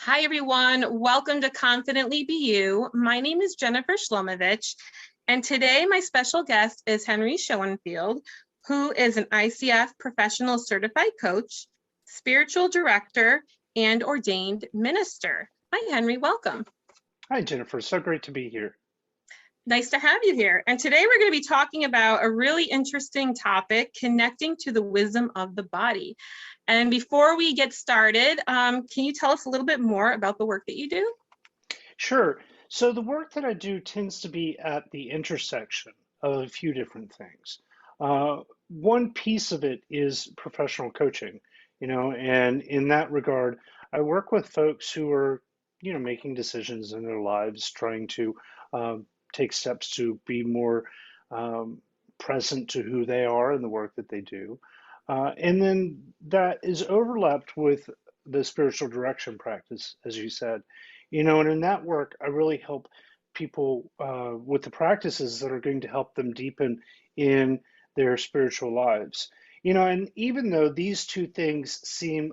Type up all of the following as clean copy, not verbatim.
Hi, everyone. Welcome to Confidently Be You. My name is Jennifer Shlomovich, and today my special guest is Henry Schoenfield, who is an ICF professional certified coach, spiritual director, and ordained minister. Hi, Henry. Welcome. Hi, Jennifer. So great to be here. Nice to have you here. And today we're going to be talking about a really interesting topic, connecting to the wisdom of the body. And before we get started, can you tell us a little bit more about the work that you do? Sure. So the work that I do tends to be at the intersection of a few different things. One piece of it is professional coaching, and in that regard, I work with folks who are, making decisions in their lives, trying to take steps to be more present to who they are and the work that they do. And then that is overlapped with the spiritual direction practice, as you said. And in that work, I really help people with the practices that are going to help them deepen in their spiritual lives. And even though these two things seem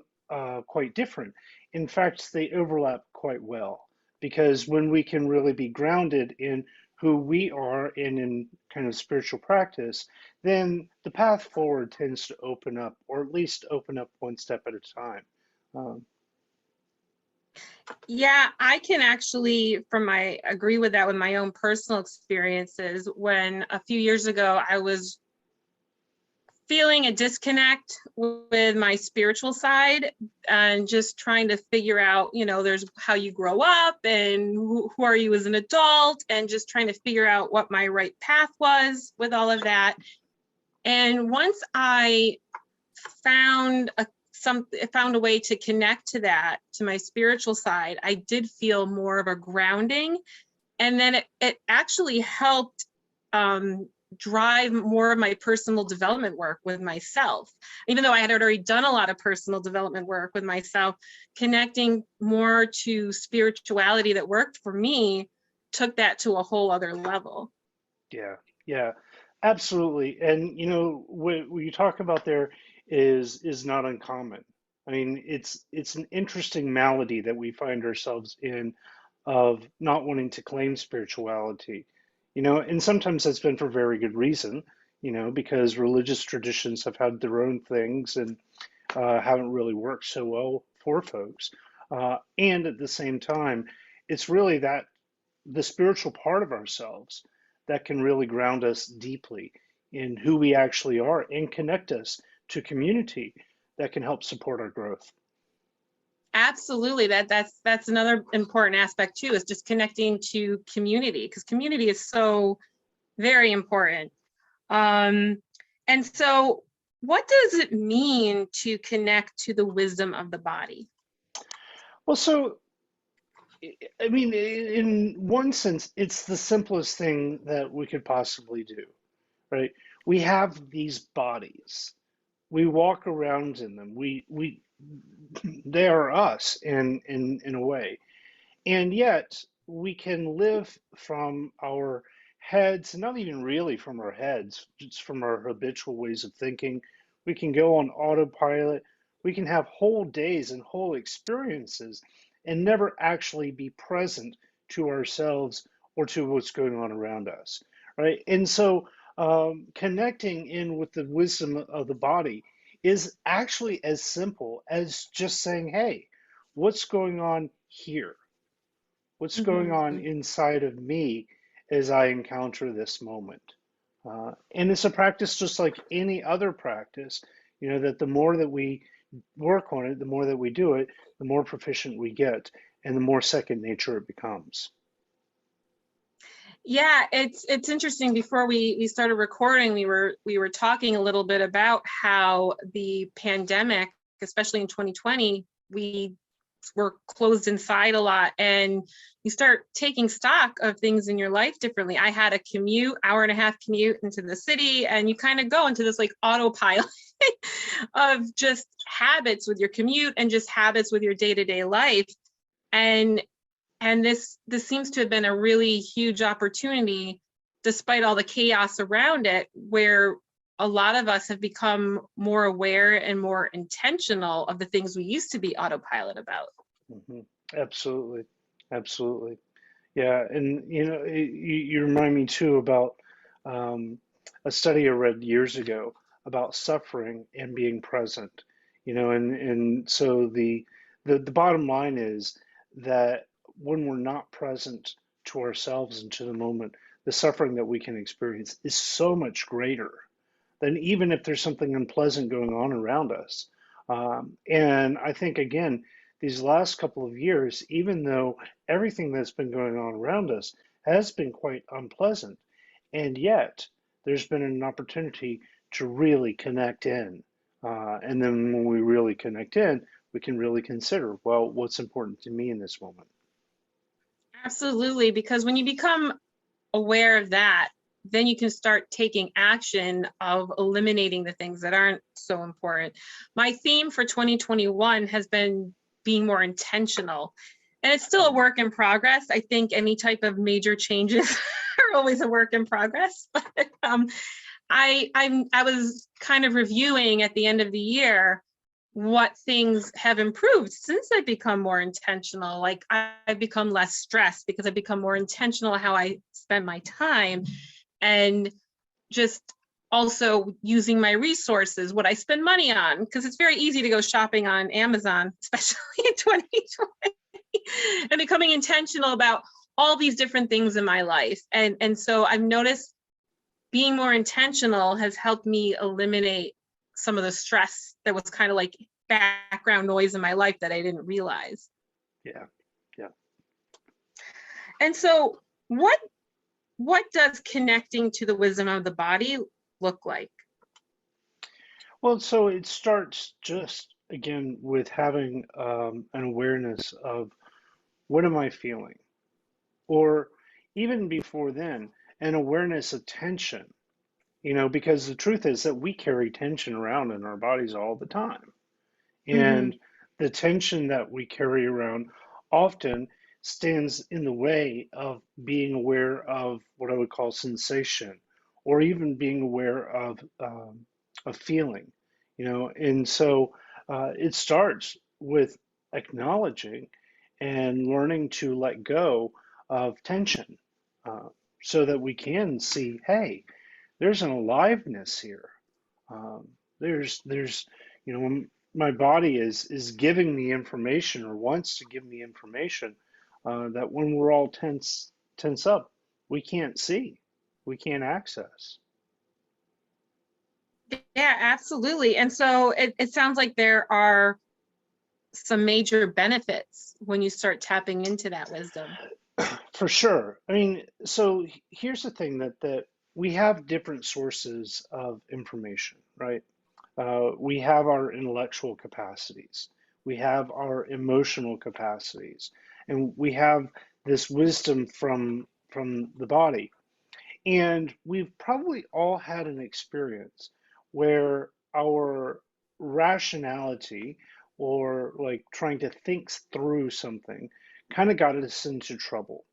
quite different, in fact, they overlap quite well. Because when we can really be grounded in who we are and in kind of spiritual practice, then the path forward tends to open up, or at least open up one step at a time. Yeah, I can actually, agree with that with my own personal experiences. When a few years ago, I was feeling a disconnect with my spiritual side and just trying to figure out, there's how you grow up and who are you as an adult, and just trying to figure out what my right path was with all of that. And once I found a way to connect to that, to my spiritual side, I did feel more of a grounding. And then it actually helped drive more of my personal development work with myself. Even though I had already done a lot of personal development work with myself, connecting more to spirituality that worked for me took that to a whole other level. Yeah, absolutely. And what you talk about there is not uncommon. I mean, it's an interesting malady that we find ourselves in of not wanting to claim spirituality, and sometimes that's been for very good reason, because religious traditions have had their own things and haven't really worked so well for folks. And at the same time, it's really that the spiritual part of ourselves that can really ground us deeply in who we actually are and connect us to community that can help support our growth. Absolutely. That's another important aspect too, is just connecting to community, because community is so very important. And so what does it mean to connect to the wisdom of the body? Well, so I mean, in one sense, it's the simplest thing that we could possibly do, right? We have these bodies. We walk around in them. We they are us in a way. And yet we can live from our heads, not even really from our heads, just from our habitual ways of thinking. We can go on autopilot. We can have whole days and whole experiences and never actually be present to ourselves or to what's going on around us, right? And so connecting in with the wisdom of the body is actually as simple as just saying, hey, what's going on here? What's going on Mm-hmm. inside of me as I encounter this moment? And it's a practice just like any other practice, that the more that we work on it, the more that we do it, the more proficient we get, and the more second nature it becomes. Yeah, it's interesting. Before we started recording, we were talking a little bit about how the pandemic, especially in 2020, we were closed inside a lot, and you start taking stock of things in your life differently. I had a hour and a half commute into the city, and you kind of go into this like autopilot of just habits with your commute and just habits with your day-to-day life. And this seems to have been a really huge opportunity, despite all the chaos around it, where a lot of us have become more aware and more intentional of the things we used to be autopilot about. Mm-hmm. Absolutely. Absolutely. Yeah, and you remind me too about um, a study I read years ago about suffering and being present. And so the bottom line is that when we're not present to ourselves and to the moment, the suffering that we can experience is so much greater than even if there's something unpleasant going on around us. And I think, again, these last couple of years, even though everything that's been going on around us has been quite unpleasant, and yet there's been an opportunity to really connect in. And then when we really connect in, we can really consider, well, what's important to me in this moment? Absolutely, because when you become aware of that, then you can start taking action of eliminating the things that aren't so important. My theme for 2021 has been being more intentional. And it's still a work in progress. I think any type of major changes are always a work in progress. But I was kind of reviewing at the end of the year what things have improved since I've become more intentional. Like I've become less stressed because I've become more intentional how I spend my time, and just also using my resources, what I spend money on, because it's very easy to go shopping on Amazon, especially in 2020, and becoming intentional about all these different things in my life. And so I've noticed being more intentional has helped me eliminate some of the stress that was kind of like background noise in my life that I didn't realize. Yeah, yeah. And so what does connecting to the wisdom of the body look like? Well, so it starts just again with having an awareness of what am I feeling? Or even before then, an awareness of tension, because the truth is that we carry tension around in our bodies all the time. Mm-hmm. And the tension that we carry around often stands in the way of being aware of what I would call sensation, or even being aware of feeling, And so it starts with acknowledging and learning to let go of tension, uh, so that we can see, hey, there's an aliveness here. Um, there's when my body is giving me information or wants to give me information that when we're all tense up, we can't see, we can't access. Yeah, absolutely. And so it sounds like there are some major benefits when you start tapping into that wisdom. For sure. I mean, so here's the thing that we have different sources of information, right? We have our intellectual capacities, we have our emotional capacities, and we have this wisdom from the body. And we've probably all had an experience where our rationality, or like trying to think through something, kind of got us into trouble.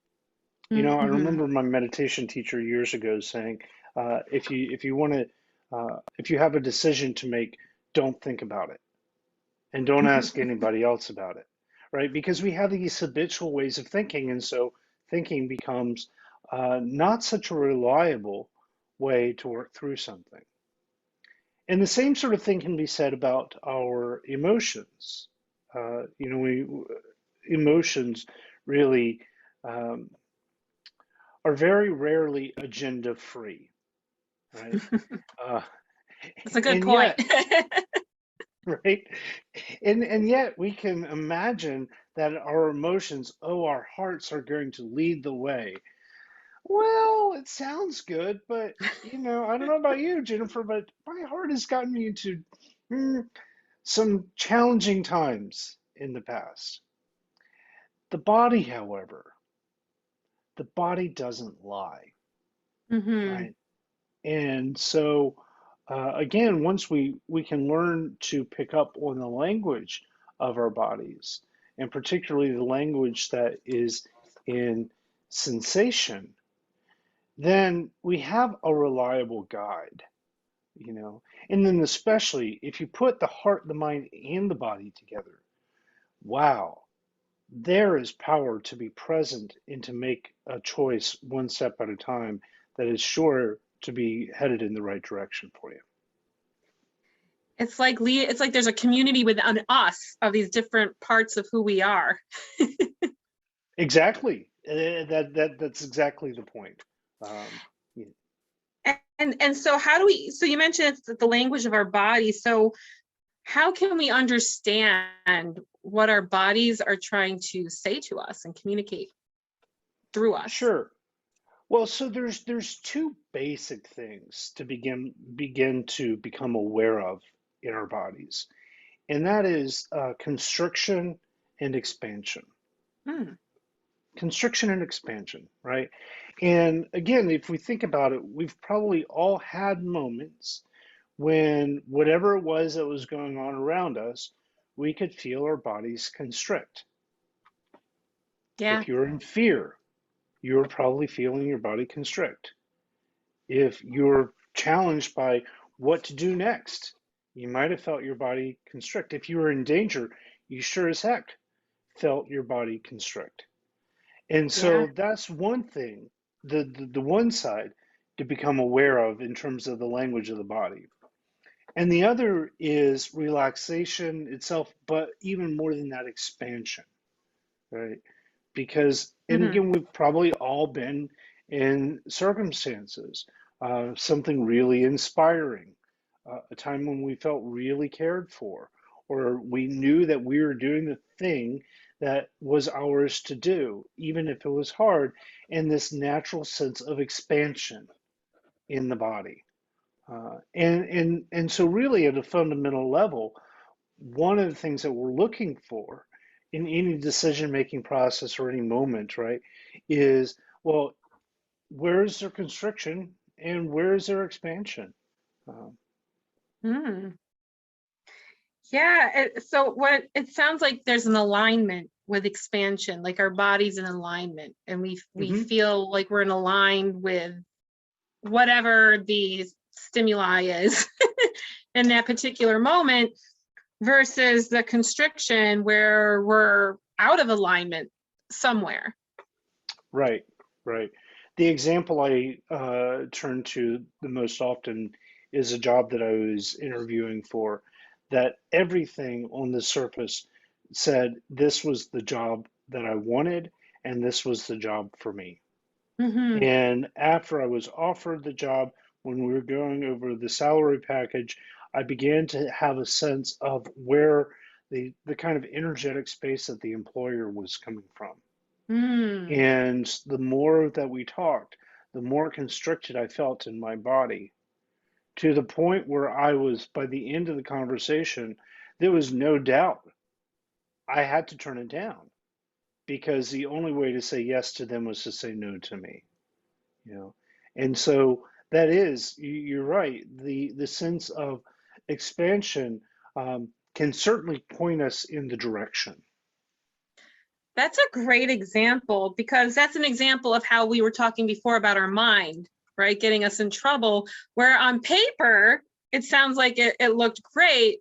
I Mm-hmm. remember my meditation teacher years ago saying, if you want to, if you have a decision to make, don't think about it, and don't ask anybody else about it, right? Because we have these habitual ways of thinking, and so thinking becomes not such a reliable way to work through something. And the same sort of thing can be said about our emotions. We emotions really um, are very rarely agenda free, right? Uh, That's a good and point. yet, right? And yet we can imagine that our emotions, oh, our hearts are going to lead the way. Well, it sounds good, but I don't know about you, Jennifer, but my heart has gotten me into mm, some challenging times in the past. The body, however, the body doesn't lie, Mm-hmm. right? And so, again, once we can learn to pick up on the language of our bodies, and particularly the language that is in sensation, then we have a reliable guide. And then, especially if you put the heart, the mind, and the body together, wow, there is power to be present and to make a choice one step at a time that is sure to be headed in the right direction for you. It's like there's a community within us of these different parts of who we are. Exactly. That's exactly the point. Yeah. And so how do we, so you mentioned it's the language of our body. So how can we understand what our bodies are trying to say to us and communicate through us? Sure. Well, so there's two basic things to begin to become aware of in our bodies, and that is constriction and expansion. Hmm. Constriction and expansion, right? And again, if we think about it, we've probably all had moments when whatever it was that was going on around us, we could feel our bodies constrict. Yeah. If you're in fear, you're probably feeling your body constrict. If you're challenged by what to do next, you might have felt your body constrict. If you were in danger, you sure as heck felt your body constrict. And Yeah. so that's one thing, the one side to become aware of in terms of the language of the body. And the other is relaxation itself, but even more than that, expansion, right? Because, and Hmm. again, we've probably all been in circumstances, something really inspiring, a time when we felt really cared for, or we knew that we were doing the thing that was ours to do, even if it was hard, and this natural sense of expansion in the body. And so really at a fundamental level, one of the things that we're looking for in any decision-making process or any moment, right, is, well, where is their constriction and where is their expansion? Um, Hmm. Yeah. So what it sounds like there's an alignment with expansion, like our body's in alignment and we mhm. feel like we're in aligned with whatever the stimuli is in that particular moment versus the constriction where we're out of alignment somewhere. Right, right. The example I turn to the most often is a job that I was interviewing for, that everything on the surface said this was the job that I wanted and this was the job for me. Mm-hmm. And after I was offered the job, when we were going over the salary package, I began to have a sense of where the kind of energetic space that the employer was coming from. Mm. And the more that we talked, the more constricted I felt in my body, to the point where I was, by the end of the conversation, there was no doubt I had to turn it down because the only way to say yes to them was to say no to me, you know. And so that is, you're right, the sense of expansion can certainly point us in the direction. That's a great example because that's an example of how we were talking before about our mind, right? Getting us in trouble, where on paper, it sounds like it looked great,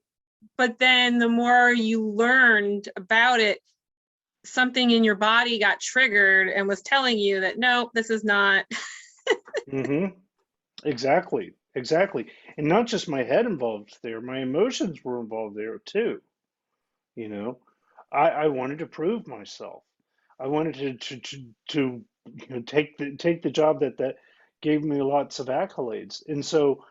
but then the more you learned about it, something in your body got triggered and was telling you that, no, this is not. Hmm. Exactly, exactly. And not just my head involved there, my emotions were involved there too. You know, I wanted to prove myself. I wanted to take the job that gave me lots of accolades. And so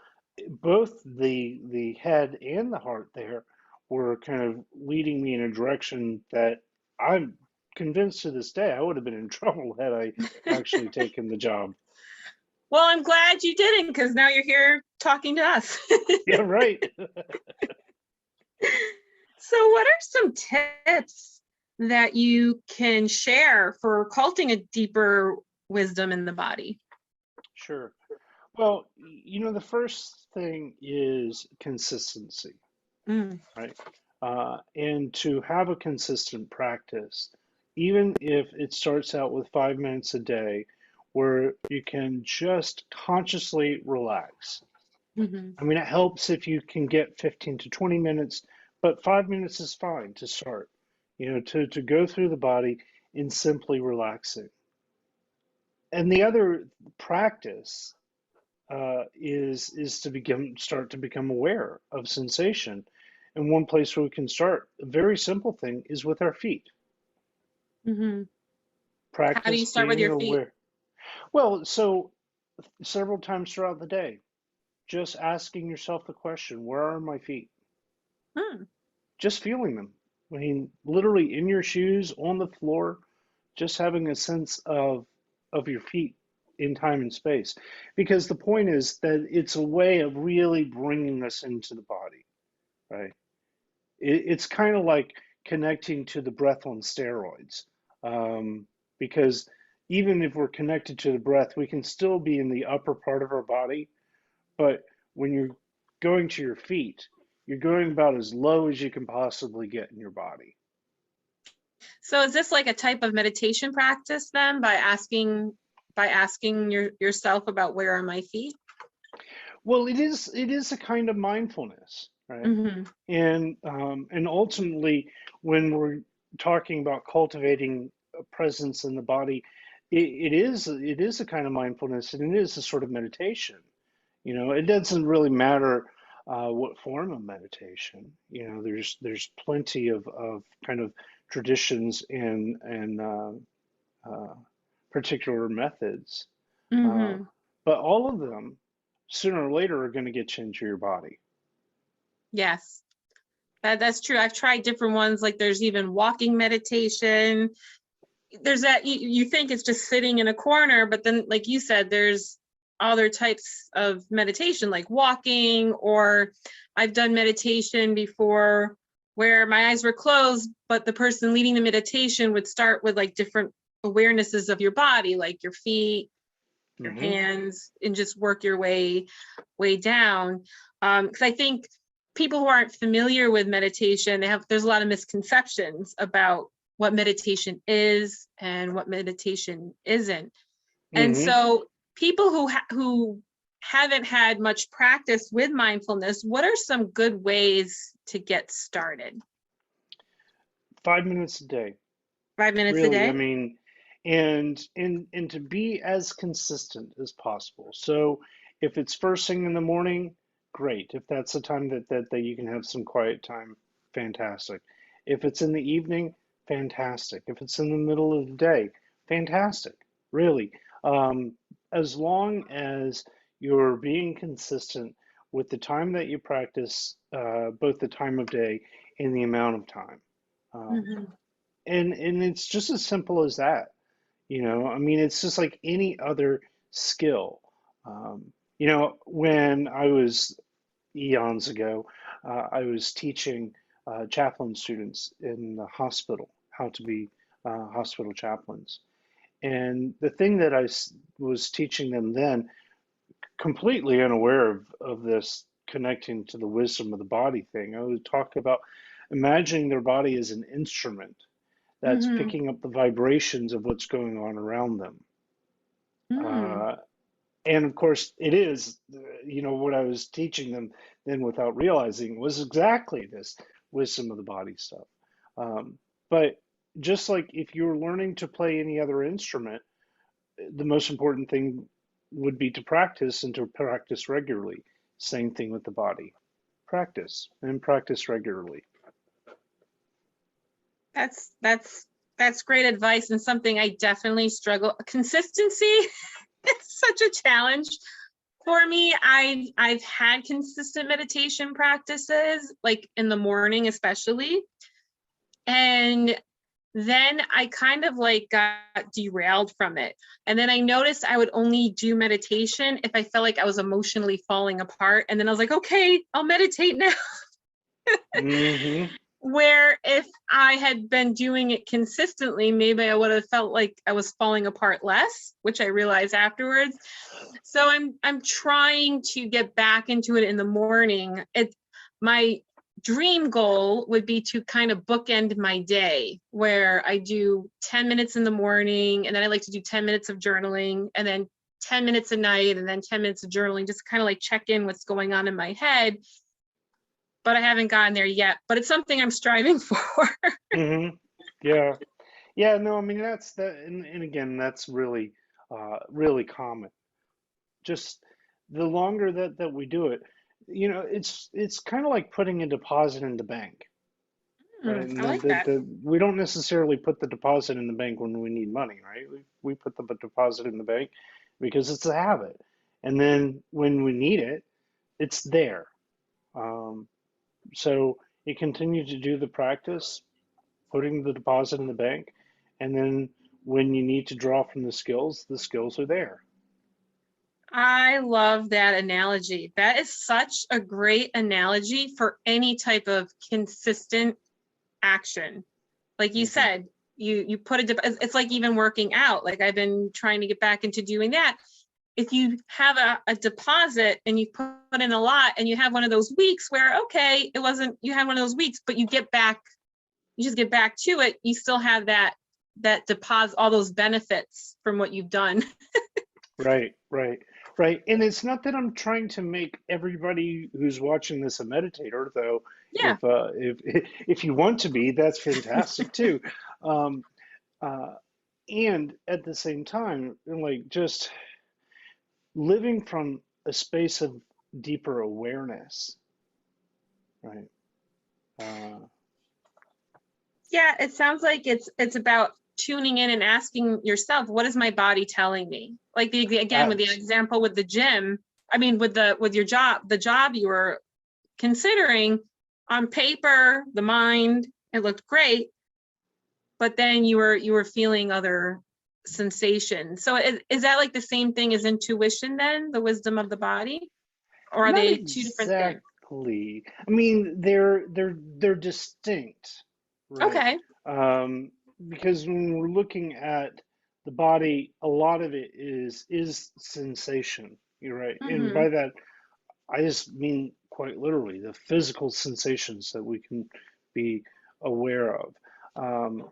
both the head and the heart there were kind of leading me in a direction that I'm convinced to this day I would have been in trouble had I actually taken the job. Well, I'm glad you didn't because now you're here talking to us. Yeah, right. So, what are some tips that you can share for cultivating a deeper wisdom in the body? Sure. Well, the first thing is consistency, Mm. right? And to have a consistent practice, even if it starts out with 5 minutes a day, where you can just consciously relax. Hmm. I mean, it helps if you can get 15 to 20 minutes, but 5 minutes is fine to start. to go through the body and simply relaxing. And the other practice is to start to become aware of sensation. And one place where we can start, a very simple thing, is with our feet. Hmm. How do you Practice start with being your feet? aware. Well, so several times throughout the day, just asking yourself the question, where are my feet? Hmm. Just feeling them. I mean, literally in your shoes, on the floor, just having a sense of your feet in time and space. Because the point is that it's a way of really bringing us into the body, right? It's kind of like connecting to the breath on steroids. Because even if we're connected to the breath, we can still be in the upper part of our body. But when you're going to your feet, you're going about as low as you can possibly get in your body. So is this like a type of meditation practice then, by asking yourself about where are my feet? Well, it is a kind of mindfulness, right? Hmm. And ultimately, when we're talking about cultivating a presence in the body, it is a kind of mindfulness, and it is a sort of meditation. It doesn't really matter what form of meditation. There's plenty of kind of traditions and particular methods, uh, Hmm. but all of them sooner or later are going to get you into your body. Yes, that's true. I've tried different ones. Like there's even walking meditation. There's that you think it's just sitting in a corner, but then like you said, there's other types of meditation like walking, or I've done meditation before where my eyes were closed, but the person leading the meditation would start with like different awarenesses of your body, like your feet, your Hmm. hands, and just work your way down. Because I think people who aren't familiar with meditation, there's a lot of misconceptions about what meditation is and what meditation isn't. And Hmm. so people who haven't had much practice with mindfulness, what are some good ways to get started? 5 minutes a day, 5 minutes a really. I day? mean, and to be as consistent as possible. So if it's first thing in the morning, great. If that's the time that you can have some quiet time, fantastic. If it's in the evening, fantastic. If it's in the middle of the day, fantastic. Really. Um, as long as you're being consistent with the time that you practice, both the time of day and the amount of time. Um, Hmm. and it's just as simple as that. I mean, it's just like any other skill. When I was eons ago, I was teaching chaplain students in the hospital how to be hospital chaplains. And the thing that was teaching them then, completely unaware of this connecting to the wisdom of the body thing, I would talk about imagining their body as an instrument that's Hmm. picking up the vibrations of what's going on around them. Hmm. Uh, and of course, it is, what I was teaching them then without realizing was exactly this wisdom of the body stuff. Um, but just like if you're learning to play any other instrument, the most important thing would be to practice and to practice regularly. Same thing with the body. Practice and practice regularly. That's great advice, and something I definitely struggle. Consistency it's such a challenge for me. I've had consistent meditation practices, like in the morning especially, and then I kind of like got derailed from it. And then I noticed I would only do meditation if I felt like I was emotionally falling apart. And then I was like, okay, I'll meditate now. Hmm. Where if I had been doing it consistently, maybe I would have felt like I was falling apart less, which I realized afterwards. So I'm trying to get back into it in the morning. My dream goal would be to kind of bookend my day where I do 10 minutes in the morning, and then I like to do 10 minutes of journaling, and then 10 minutes at night, and then 10 minutes of journaling, just kind of like check in what's going on in my head. But I haven't gotten there yet. But it's something I'm striving for. Hmm. Yeah. Yeah, no, I mean that's that, and again, that's really, really common. Just the longer that we do it, it's kind of like putting a deposit in the bank, right? And I like that. we don't necessarily put the deposit in the bank when we need money, right? We put the deposit in the bank because it's a habit, and then when we need it, it's there. Um, so you continue to do the practice, putting the deposit in the bank, and then when you need to draw from the skills are there. I love that analogy. That is such a great analogy for any type of consistent action. Like you Hmm. said, you put it's like even working out. Like I've been trying to get back into doing that. If you have a deposit and you put in a lot and you have one of those weeks where, okay, it wasn't, you had one of those weeks, but you get back, you just get back to it, you still have that deposit, all those benefits from what you've done. Right, right, right. And it's not that I'm trying to make everybody who's watching this a meditator, though. Yeah. If if you want to be, that's fantastic too. Um, uh, and at the same time, like just living from a space of deeper awareness, right? Uh, Yeah, it sounds like it's about tuning in and asking yourself, what is my body telling me? Like again with the abs example with the gym, I mean with your job, the job you were considering, on paper, the mind, it looked great, but then you were feeling other sensations. So is that like the same thing as intuition then, the wisdom of the body? Or are Not they two different things? exactly. I mean, they're distinct, right? Okay. Um, because when we're looking at the body, a lot of it is sensation. You're right, and Mm-hmm. by that I just mean quite literally the physical sensations that we can be aware of. Um,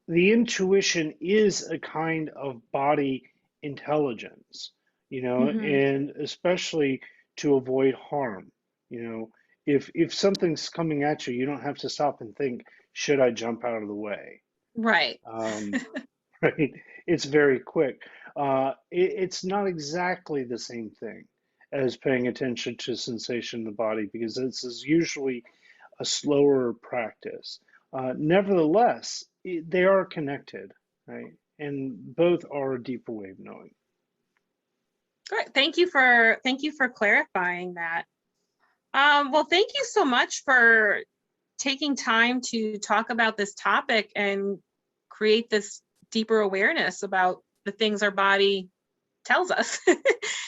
the intuition is a kind of body intelligence, Mm-hmm. and especially to avoid harm. You know, if something's coming at you, you don't have to stop and think, should I jump out of the way? Right. Um, right? It's very quick. It's not exactly the same thing as paying attention to sensation in the body because this is usually a slower practice. Nevertheless, they are connected, right? And both are a deeper way of knowing. Great. Thank you for clarifying that. Well, thank you so much for taking time to talk about this topic and create this deeper awareness about the things our body tells us, because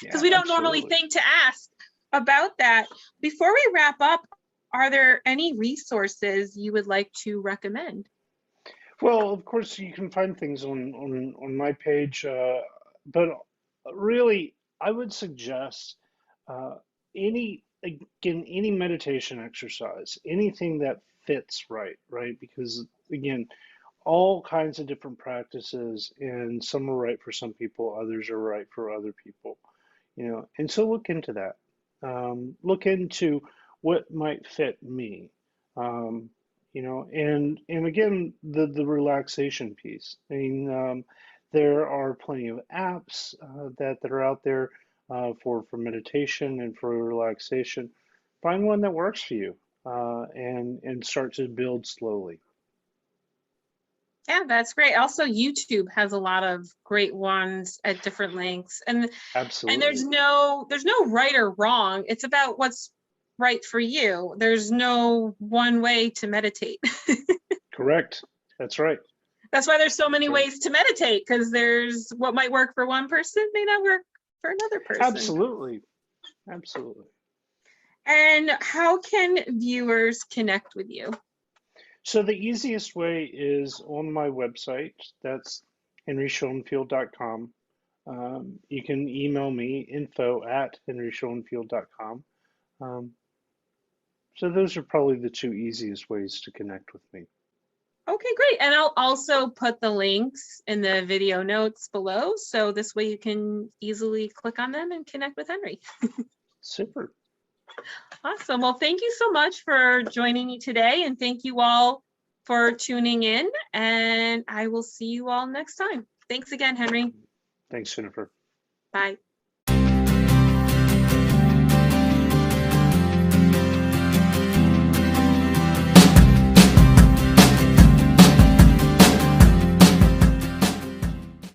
Yeah, we don't normally absolutely. think to ask about that. Before we wrap up, are there any resources you would like to recommend? Well, of course, you can find things on my page, but really, I would suggest uh, any meditation exercise, anything that fits right? Because again, all kinds of different practices, and some are right for some people, others are right for other people, and so look into that. Look into what might fit me. Um, and again, the relaxation piece. I mean, there are plenty of apps that are out there for meditation and for relaxation. Find one that works for you, and start to build slowly. Yeah, that's great. Also, YouTube has a lot of great ones at different lengths. And Absolutely. there's no right or wrong. It's about what's right for you. There's no one way to meditate. Correct. That's right. That's why there's so That's many right. ways to meditate, because there's what might work for one person may not work for another person. Absolutely. Absolutely. And how can viewers connect with you? So the easiest way is on my website. That's henryschoenfield.com. You can email me info@henryschoenfield.com. Um, so those are probably the two easiest ways to connect with me. Okay, great. And I'll also put the links in the video notes below, so this way you can easily click on them and connect with Henry. Super. Awesome. Well, thank you so much for joining me today, and thank you all for tuning in, and I will see you all next time. Thanks again, Henry. Thanks, Jennifer. Bye.